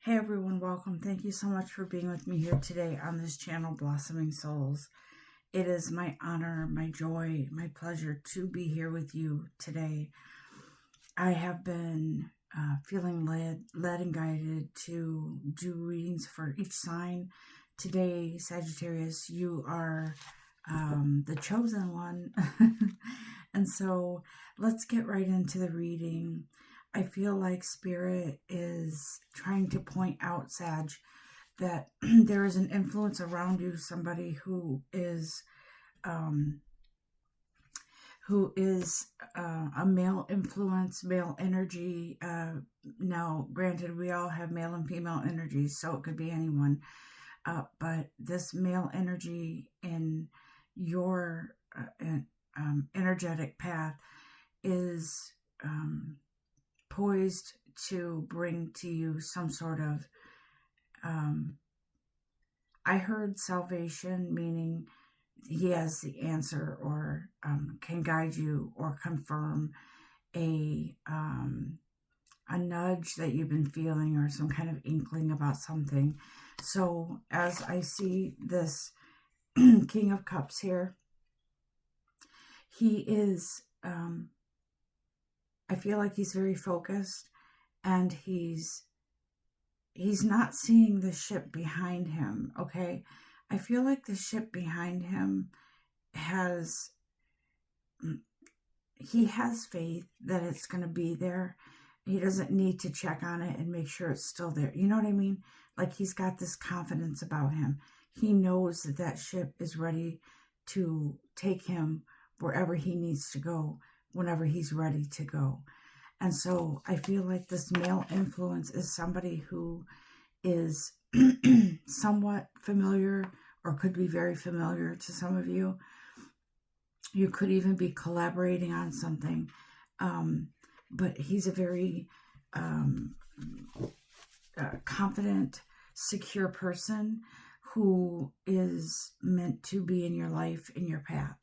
Hey everyone, welcome. Thank you so much for being with me here today on this channel, Blossoming Souls. It is my honor, my joy, my pleasure to be here with you today. I have been feeling led and guided to do readings for each sign. Today, Sagittarius, you are the chosen one. And so let's get right into the reading. I feel like Spirit is trying to point out, Sag, that there is an influence around you, somebody who is a male influence, male energy. Now, granted, we all have male and female energies, so it could be anyone. But this male energy in your energetic path is poised to bring to you some sort of, I heard salvation, meaning he has the answer or can guide you or confirm a nudge that you've been feeling or some kind of inkling about something. So as I see this King of Cups here, he is, I feel like he's very focused, and he's not seeing the ship behind him, okay? I feel like the ship behind him he has faith that it's going to be there. He doesn't need to check on it and make sure it's still there. You know what I mean? Like, he's got this confidence about him. He knows that that ship is ready to take him wherever he needs to go, whenever he's ready to go. And so I feel like this male influence is somebody who is somewhat familiar, or could be very familiar to some of you. You could even be collaborating on something. But he's a very confident, secure person who is meant to be in your life, in your path.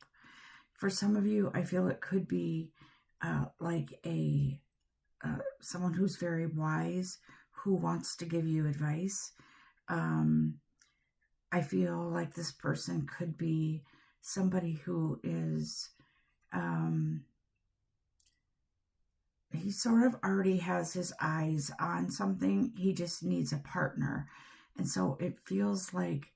For some of you, I feel it could be like someone who's very wise, who wants to give you advice. I feel like this person could be somebody who is, he sort of already has his eyes on something. He just needs a partner. And so it feels like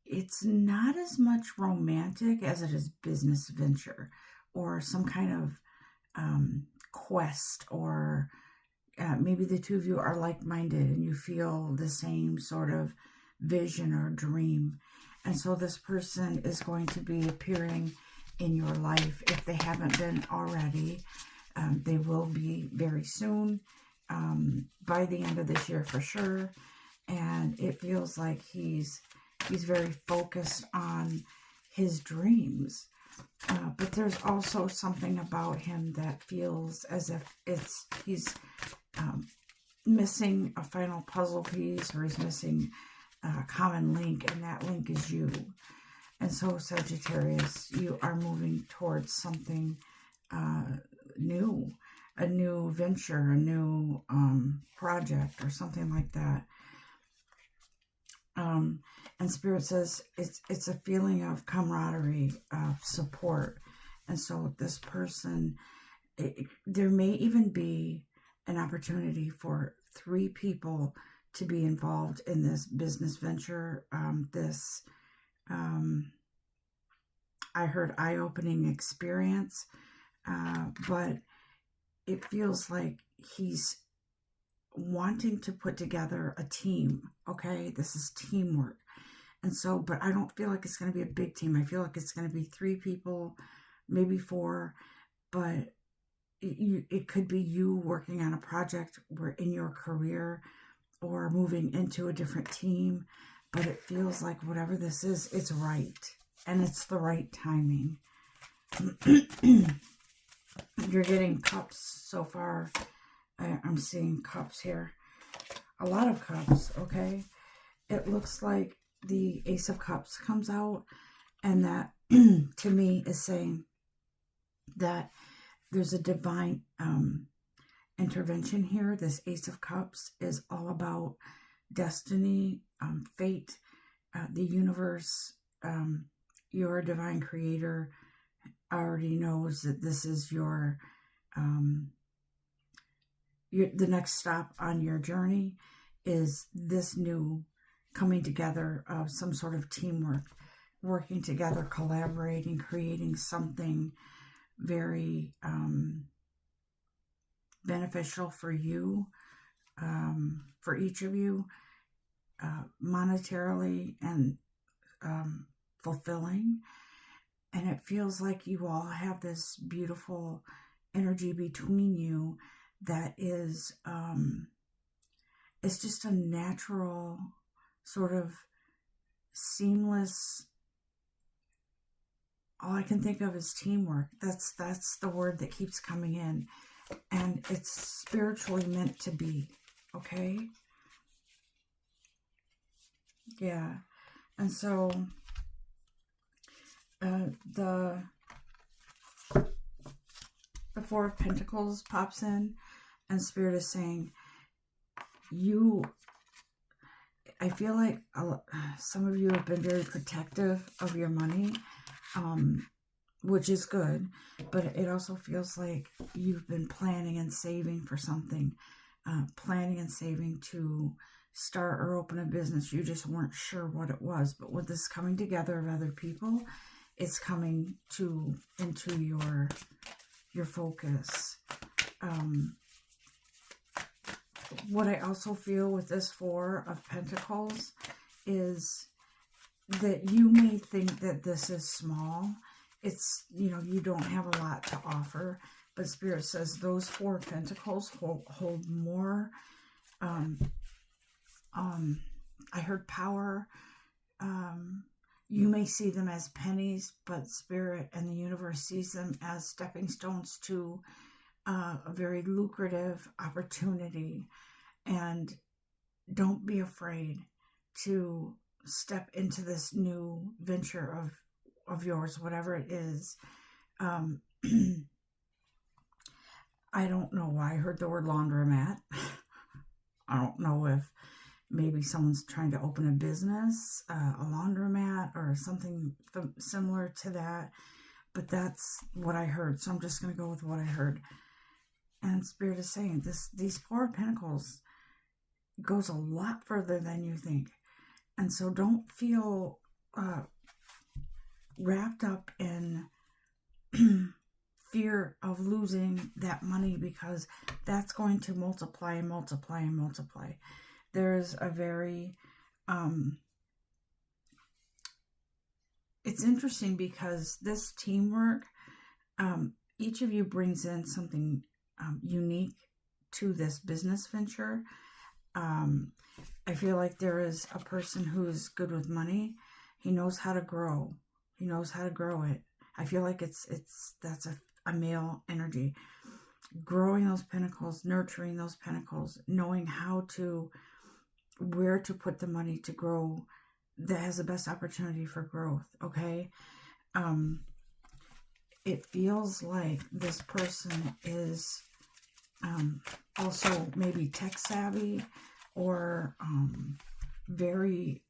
it's not as much romantic as it is business venture or some kind of quest, or maybe the two of you are like-minded and you feel the same sort of vision or dream. And so this person is going to be appearing in your life. If they haven't been already, they will be very soon, by the end of this year for sure. And it feels like he's very focused on his dreams. But there's also something about him that feels as if he's missing a final puzzle piece, or he's missing a common link, and that link is you. And so, Sagittarius, you are moving towards something new, a new venture, a new project, or something like that. And Spirit says it's a feeling of camaraderie, of support. And so this person, there may even be an opportunity for 3 people to be involved in this business venture. I heard eye-opening experience, but it feels like he's wanting to put together a team, okay? This is teamwork. And so, but I don't feel like it's going to be a big team. I feel like it's going to be 3 people, maybe 4, but it could be you working on a project in your career, or moving into a different team. But it feels like whatever this is, it's right. And it's the right timing. You're getting cups so far. I'm seeing cups here. A lot of cups, okay? It looks like the Ace of Cups comes out, and that to me is saying that there's a divine intervention here. This Ace of Cups is all about destiny, fate, the universe, your divine creator already knows that this is the next stop on your journey is this new coming together of some sort of teamwork, working together, collaborating, creating something very beneficial for you, for each of you, monetarily and fulfilling. And it feels like you all have this beautiful energy between you that is, it's just a natural sort of seamless. All I can think of is teamwork. That's the word that keeps coming in. And it's spiritually meant to be. Okay? Yeah. And so the Four of Pentacles pops in, and Spirit is saying, I feel like some of you have been very protective of your money, which is good, but it also feels like you've been planning and saving for something, planning and saving to start or open a business. You just weren't sure what it was, but with this coming together of other people, it's coming into your focus. What I also feel with this Four of Pentacles is that you may think that this is small. It's, you don't have a lot to offer, but Spirit says those Four of Pentacles hold more. I heard power. You may see them as pennies, but Spirit and the universe sees them as stepping stones to a very lucrative opportunity. And don't be afraid to step into this new venture of yours, whatever it is. I don't know why I heard the word laundromat. I don't know if maybe someone's trying to open a business, a laundromat or something similar to that. But that's what I heard. So I'm just going to go with what I heard. And Spirit is saying these Four of Pentacles goes a lot further than you think. And so don't feel wrapped up in fear of losing that money, because that's going to multiply and multiply and multiply. There's a very, it's interesting because this teamwork, each of you brings in something unique to this business venture. I feel like there is a person who's good with money. He knows how to grow. He knows how to grow it. I feel like that's a male energy. Growing those pentacles, nurturing those pentacles, knowing where to put the money to grow that has the best opportunity for growth. Okay. It feels like this person is also maybe tech savvy or very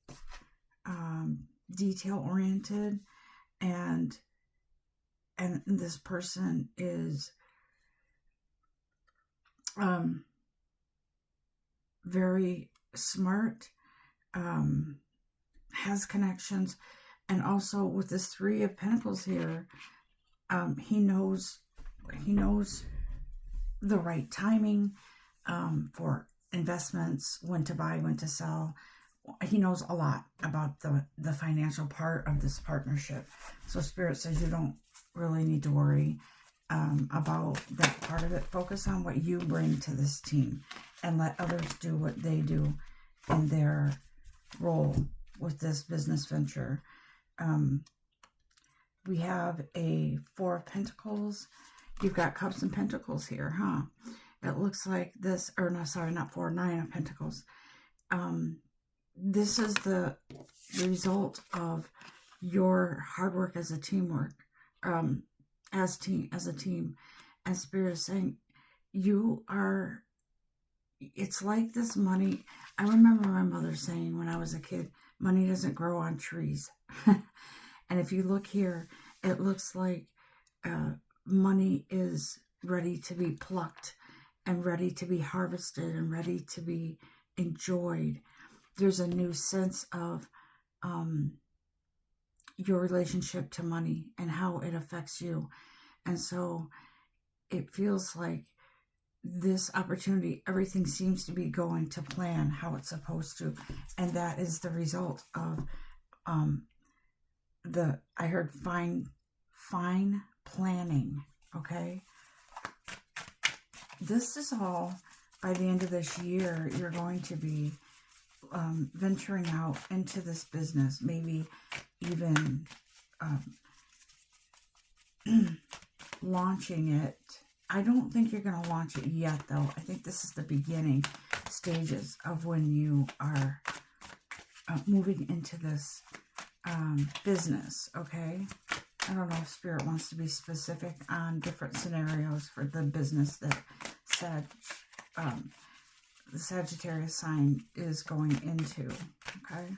detail oriented, and this person is very smart, has connections, and also with this Three of Pentacles here, he knows the right timing for investments, when to buy, when to sell. He knows a lot about the financial part of this partnership. So Spirit says you don't really need to worry about that part of it. Focus on what you bring to this team and let others do what they do in their role with this business venture. We have a Four of Pentacles. You've got Cups and Pentacles here, huh? It looks like this, or no, sorry, not four, Nine of Pentacles. This is the result of your hard work as a teamwork, as a team. And Spirit is saying you are it's like this money. I remember my mother saying when I was a kid, money doesn't grow on trees. And if you look here, it looks like money is ready to be plucked and ready to be harvested and ready to be enjoyed. There's a new sense of your relationship to money and how it affects you. And so it feels like this opportunity, everything seems to be going to plan how it's supposed to. And that is the result of I heard fine planning. Okay. This is all, by the end of this year, you're going to be venturing out into this business, maybe even launching it. I don't think you're going to launch it yet, though. I think this is the beginning stages of when you are moving into this business, okay? I don't know if Spirit wants to be specific on different scenarios for the business that the Sagittarius sign is going into, okay?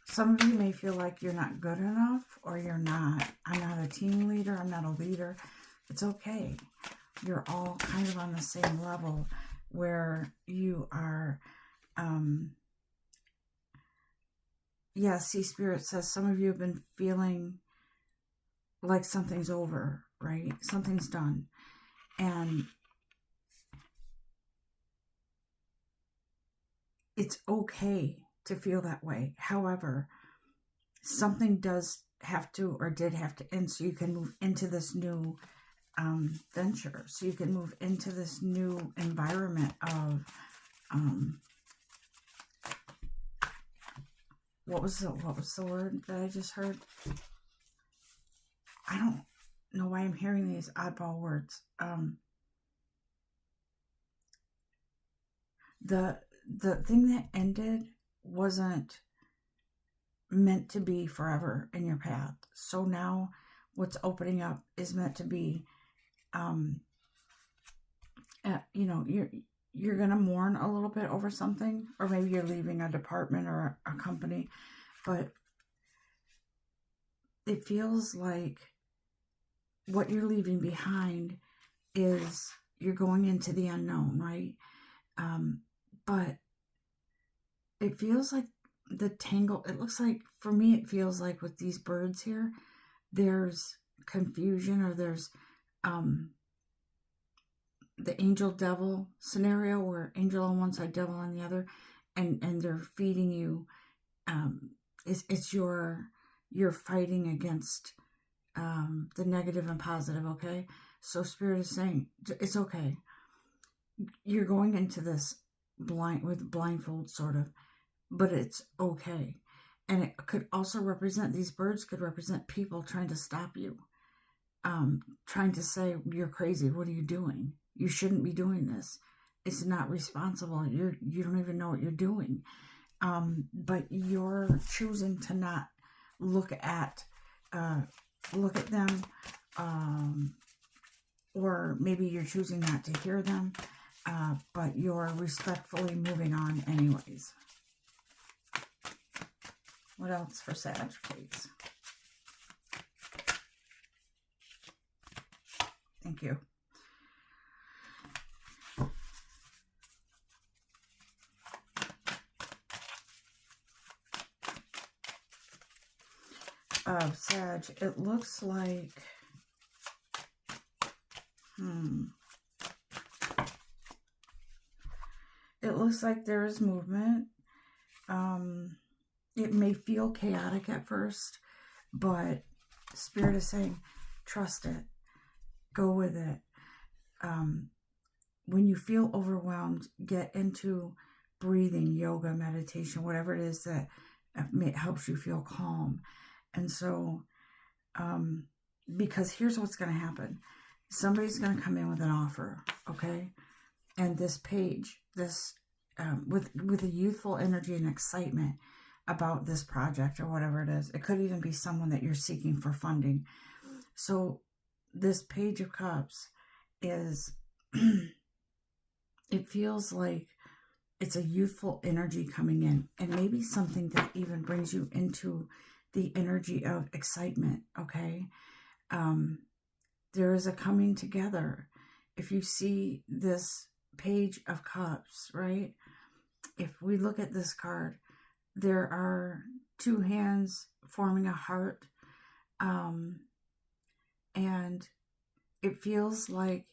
Some of you may feel like you're not good enough, or you're not. I'm not a team leader. I'm not a leader. It's okay. You're all kind of on the same level where you are. Yeah, see, Spirit says some of you have been feeling like something's over, right? Something's done. And it's okay to feel that way. However, something does have to, or did have to end, so you can move into this new venture. So you can move into this new environment of what was the word that I just heard? I don't know why I'm hearing these oddball words. The thing that ended wasn't meant to be forever in your path. So now what's opening up is meant to be, you know, you're going to mourn a little bit over something, or maybe you're leaving a department or a company, but it feels like what you're leaving behind is you're going into the unknown, right? But it feels like the tangle, it looks like, for me, it feels like with these birds here, there's confusion, or there's the angel devil scenario where angel on one side, devil on the other, and they're feeding you. It's you're fighting against the negative and positive, okay? So Spirit is saying it's okay. You're going into this blindfold, sort of, but it's okay. And it could also represent, these birds could represent people trying to stop you, trying to say, you're crazy, what are you doing? You shouldn't be doing this. It's not responsible. You don't even know what you're doing. But you're choosing to not look at them, or maybe you're choosing not to hear them, but you're respectfully moving on anyways. What else for Sag, please? Thank you. Sag, it looks like, it looks like there is movement. It may feel chaotic at first, but Spirit is saying, trust it. Go with it. When you feel overwhelmed, get into breathing, yoga, meditation, whatever it is that helps you feel calm. And so, because here's what's going to happen. Somebody's going to come in with an offer, okay? And this page, with a youthful energy and excitement about this project or whatever it is. It could even be someone that you're seeking for funding. So this Page of Cups is it feels like it's a youthful energy coming in, and maybe something that even brings you into the energy of excitement, okay? There is a coming together. If you see this Page of Cups, right? If we look at this card, there are two hands forming a heart, and it feels like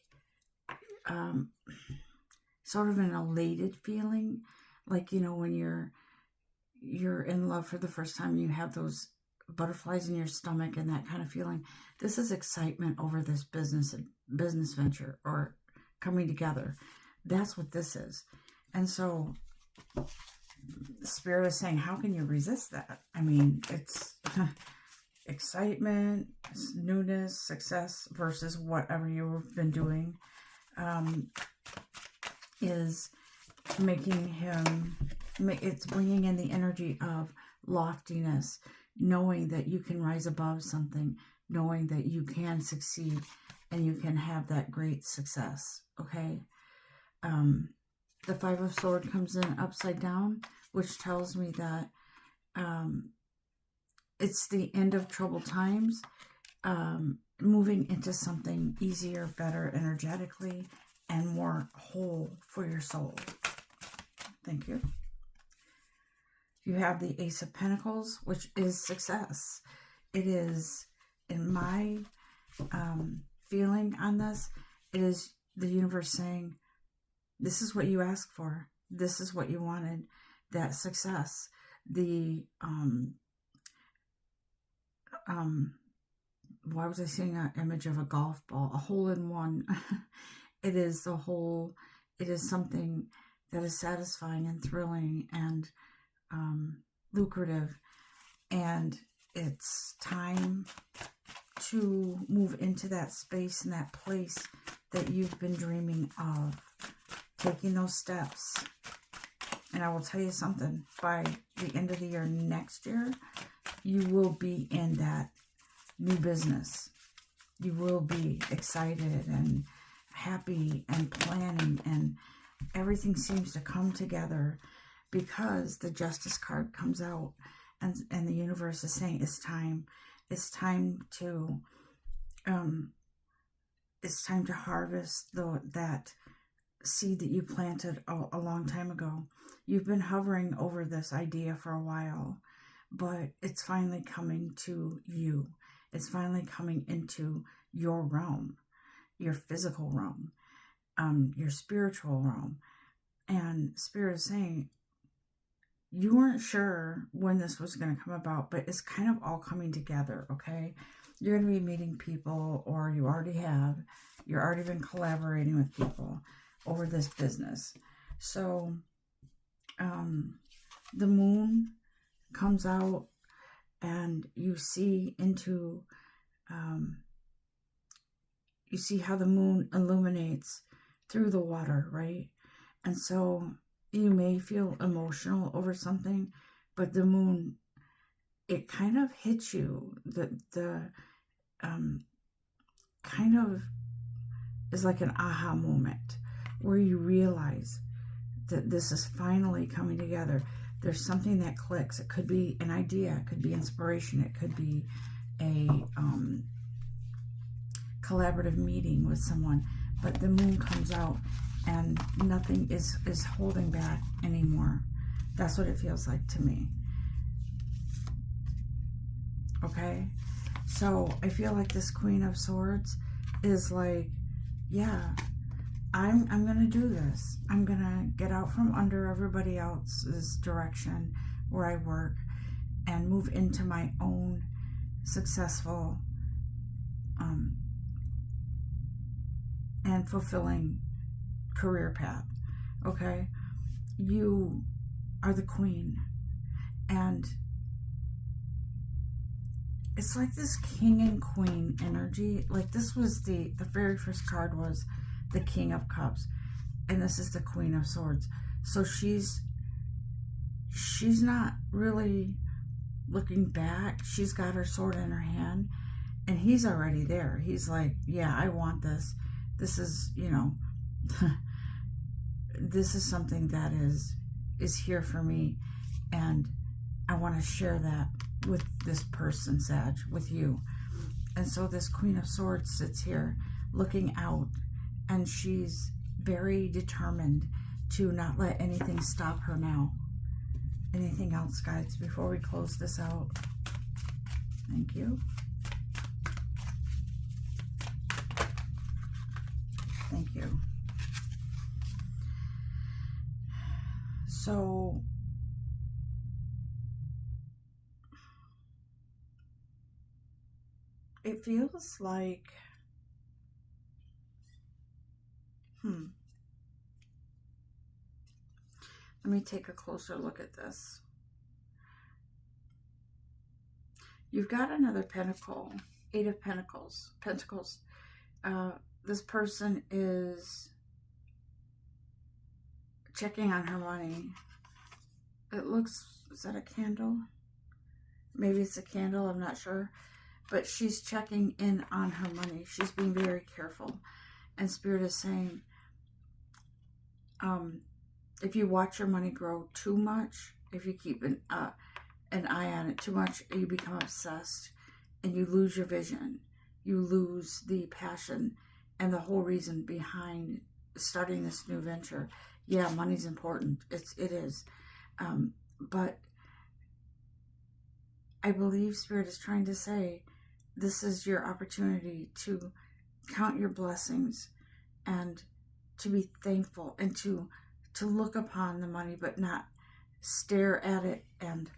sort of an elated feeling, like, you know, when you're in love for the first time, you have those butterflies in your stomach and that kind of feeling. This is excitement over this business venture or coming together. That's what this is. And so the Spirit is saying, how can you resist that? I mean, it's excitement, newness, success versus whatever you've been doing, is making him, it's bringing in the energy of loftiness, knowing that you can rise above something, knowing that you can succeed and you can have that great success, okay? The Five of Swords comes in upside down, which tells me that it's the end of troubled times, moving into something easier, better energetically, and more whole for your soul. Thank you. You have the Ace of Pentacles, which is success. It is, in my feeling on this, it is the universe saying, this is what you asked for. This is what you wanted. That success. The, why was I seeing an image of a golf ball? A hole-in-one. It is the whole, it is something that is satisfying and thrilling and lucrative. And it's time to move into that space and that place that you've been dreaming of. Taking those steps. And I will tell you something, by the end of the year next year, you will be in that new business. You will be excited and happy and planning, and everything seems to come together because the Justice card comes out, and the universe is saying it's time. It's time to harvest that seed that you planted a long time ago. You've been hovering over this idea for a while, but it's finally coming to you. It's finally coming into your realm, your physical realm, your spiritual realm. And Spirit is saying, you weren't sure when this was going to come about, but it's kind of all coming together, okay? You're going to be meeting people, or you already have. You've already been collaborating with people over this business. So the moon comes out, and you see into you see how the moon illuminates through the water, right? And so you may feel emotional over something, but the moon, it kind of hits you. The kind of is like an aha moment where you realize that this is finally coming together. There's something that clicks. It could be an idea. It could be inspiration. It could be a collaborative meeting with someone. But the moon comes out, and nothing is holding back anymore. That's what it feels like to me. Okay? So I feel like this Queen of Swords is like, yeah, I'm going to do this. I'm going to get out from under everybody else's direction where I work and move into my own successful and fulfilling career path. Okay? You are the queen. And it's like this king and queen energy. Like this was the very first card was the King of Cups, and this is the Queen of Swords. So she's not really looking back. She's got her sword in her hand, and he's already there. He's like, yeah, I want this. This is, you know, this is something that is here for me, and I want to share that with this person, Sag, with you. And so this Queen of Swords sits here looking out, and she's very determined to not let anything stop her now. Anything else, guys, before we close this out? Thank you. Thank you. So it feels like, let me take a closer look at this. You've got another pentacle, 8 of Pentacles. This person is checking on her money. It looks, is that a candle? Maybe it's a candle, I'm not sure. But she's checking in on her money. She's being very careful. And Spirit is saying, if you watch your money grow too much, if you keep an eye on it too much, you become obsessed and you lose your vision. You lose the passion and the whole reason behind starting this new venture. Yeah, money's important. It is. But I believe Spirit is trying to say, this is your opportunity to count your blessings and to be thankful and to look upon the money, but not stare at it and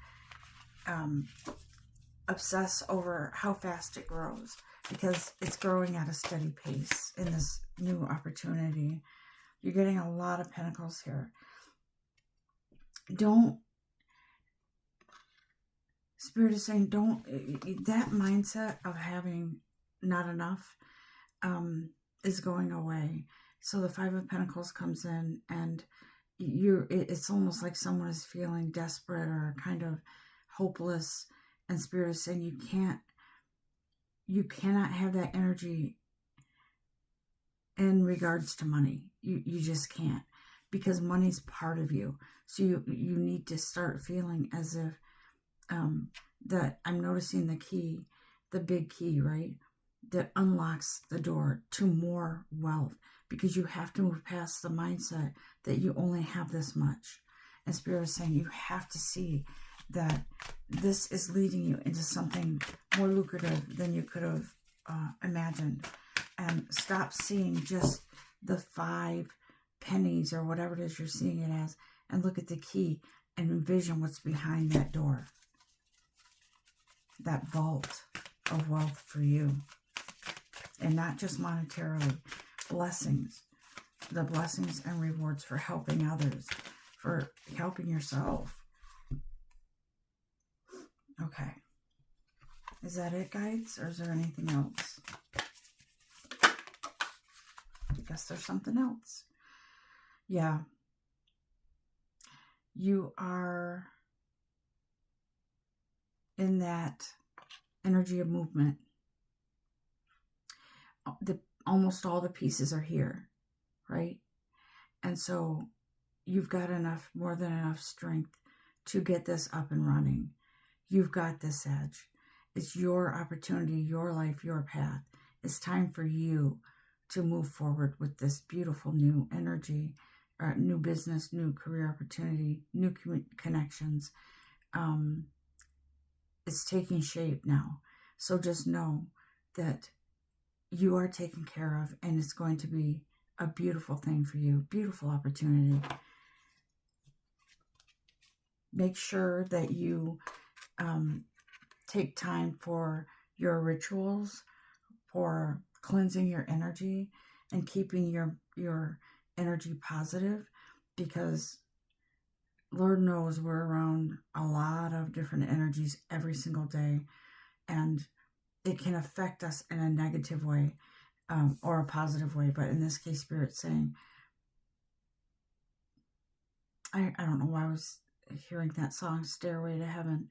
obsess over how fast it grows, because it's growing at a steady pace in this new opportunity. You're getting a lot of pentacles here. Spirit is saying, that mindset of having not enough is going away. So the 5 of Pentacles comes in, and it's almost like someone is feeling desperate or kind of hopeless, and Spirit is saying you cannot have that energy in regards to money. You just can't, because money's part of you. So you need to start feeling as if that I'm noticing the key, the big key, right? That unlocks the door to more wealth, because you have to move past the mindset that you only have this much. And Spirit is saying you have to see that this is leading you into something more lucrative than you could have imagined. And stop seeing just the 5 pennies or whatever it is you're seeing it as, and look at the key and envision what's behind that door. That vault of wealth for you. And not just monetarily. Blessings. The blessings and rewards for helping others. For helping yourself. Okay. Is that it, guys? Or is there anything else? I guess there's something else. Yeah. You are in that energy of movement. Almost all the pieces are here, right? And so you've got more than enough strength to get this up and running. You've got this, Edge. It's your opportunity, your life, your path. It's time for you to move forward with this beautiful new energy, new business, new career opportunity, new connections. It's taking shape now. So just know that you are taken care of, and it's going to be a beautiful thing for you. Beautiful opportunity. Make sure that you take time for your rituals, for cleansing your energy and keeping your energy positive, because Lord knows we're around a lot of different energies every single day, and it can affect us in a negative way or a positive way. But in this case, Spirit's saying, I don't know why I was hearing that song, Stairway to Heaven.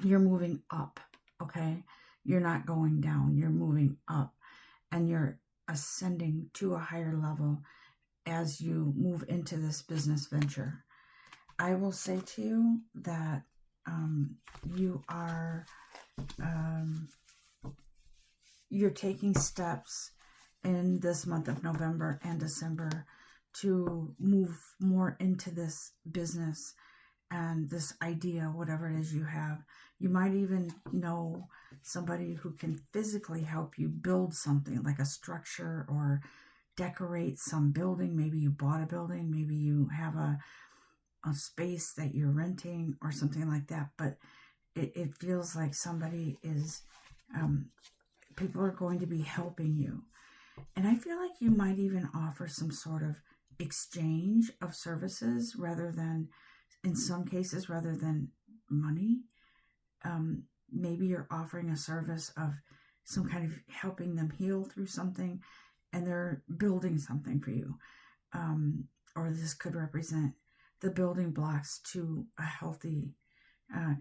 You're moving up, okay? You're not going down. You're moving up, and you're ascending to a higher level, as you move into this business venture. I will say to you that you're taking steps in this month of November and December to move more into this business and this idea, whatever it is you have. You might even know somebody who can physically help you build something like a structure or decorate some building. Maybe you bought a building, maybe you have a space that you're renting or something like that, but it feels like somebody is, people are going to be helping you. And I feel like you might even offer some sort of exchange of services rather than, in some cases, rather than money. Maybe you're offering a service of some kind of helping them heal through something, and they're building something for you. Or this could represent the building blocks to a healthy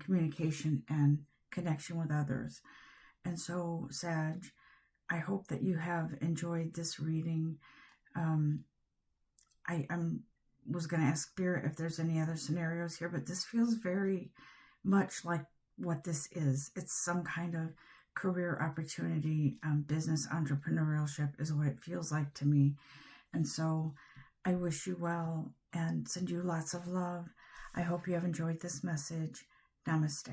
communication and connection with others. And so, Sag, I hope that you have enjoyed this reading. I was going to ask Spirit if there's any other scenarios here, but this feels very much like what this is. It's some kind of career opportunity. Business entrepreneurship is what it feels like to me. And so I wish you well and send you lots of love. I hope you have enjoyed this message. Namaste.